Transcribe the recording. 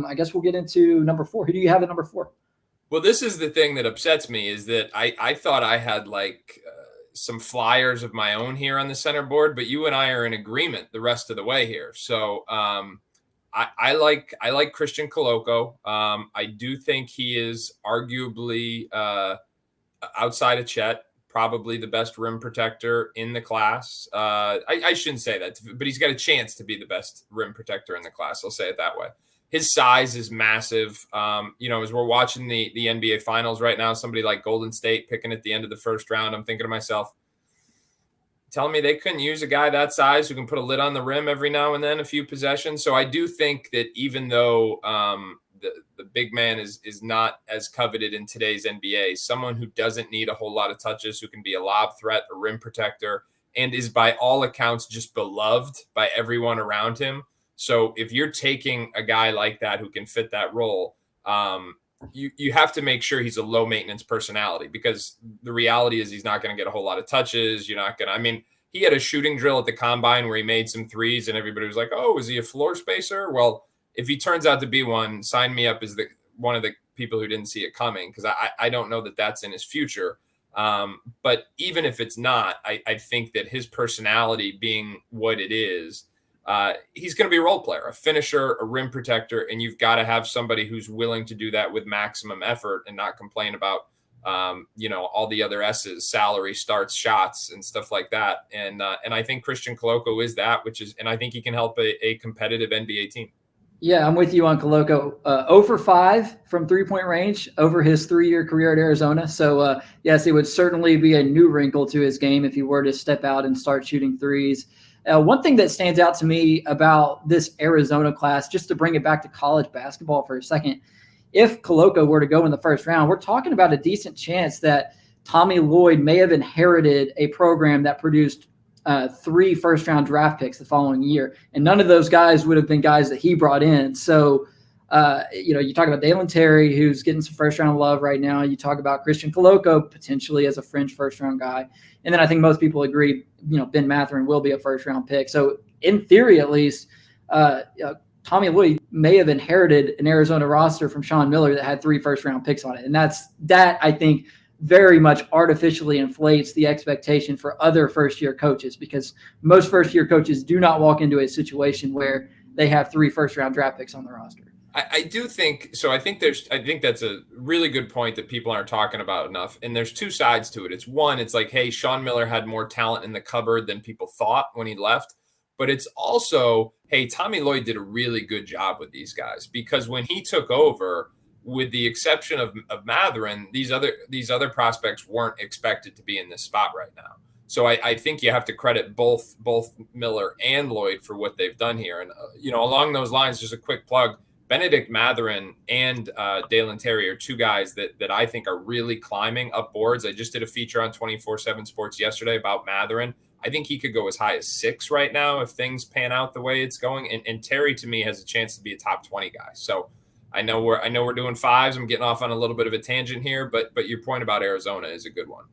I guess we'll get into number 4. Who do you have at number 4? Well, this is the thing that upsets me is that I thought I had some flyers of my own here on the center board, but you and I are in agreement the rest of the way here. So I like Christian Koloko. I do think he is arguably outside of Chet, probably the best rim protector in the class. I shouldn't say that, but he's got a chance to be the best rim protector in the class. I'll say it that way. His size is massive. As we're watching the NBA Finals right now, somebody like Golden State picking at the end of the first round, I'm thinking to myself, telling me they couldn't use a guy that size who can put a lid on the rim every now and then, a few possessions. So I do think that even though the big man is not as coveted in today's NBA, someone who doesn't need a whole lot of touches, who can be a lob threat, a rim protector, and is by all accounts just beloved by everyone around him. So if you're taking a guy like that who can fit that role, you have to make sure he's a low maintenance personality, because the reality is he's not going to get a whole lot of touches. You're not going to, he had a shooting drill at the combine where he made some threes and everybody was like, oh, is he a floor spacer? Well, if he turns out to be one, sign me up as one of the people who didn't see it coming, because I don't know that that's in his future. But even if it's not, I think that his personality being what it is, he's going to be a role player, a finisher, a rim protector, and you've got to have somebody who's willing to do that with maximum effort and not complain about, all the other S's, salary, starts, shots, and stuff like that. And I think Christian Koloko is that, and I think he can help a competitive NBA team. Yeah, I'm with you on Koloko. 0 for 5 from three-point range over his 3-year career at Arizona. So, yes, it would certainly be a new wrinkle to his game if he were to step out and start shooting threes. One thing that stands out to me about this Arizona class, just to bring it back to college basketball for a second, if Koloko were to go in the first round, we're talking about a decent chance that Tommy Lloyd may have inherited a program that produced 3 first-round draft picks the following year. And none of those guys would have been guys that he brought in. So, you talk about Dalen Terry, who's getting some first-round love right now. You talk about Christian Koloko potentially as a fringe first-round guy. And then I think most people agree, Ben Mathurin will be a first-round pick. So in theory, at least, Tommy Lloyd may have inherited an Arizona roster from Sean Miller that had 3 first-round picks on it. And that I think very much artificially inflates the expectation for other first-year coaches, because most first-year coaches do not walk into a situation where they have 3 first-round draft picks on the roster. I do think so. I think that's a really good point that people aren't talking about enough. And there's 2 sides to it. It's one, it's like, hey, Sean Miller had more talent in the cupboard than people thought when he left. But it's also, hey, Tommy Lloyd did a really good job with these guys, because when he took over, with the exception of Mathurin, these other prospects weren't expected to be in this spot right now. So I think you have to credit both Miller and Lloyd for what they've done here. And along those lines, just a quick plug. Benedict Mathurin and Dalen Terry are 2 guys that I think are really climbing up boards. I just did a feature on 24/7 Sports yesterday about Mathurin. I think he could go as high as 6 right now if things pan out the way it's going. And Terry, to me, has a chance to be a top 20 guy. So I know we're doing 5s. I'm getting off on a little bit of a tangent here, but your point about Arizona is a good one.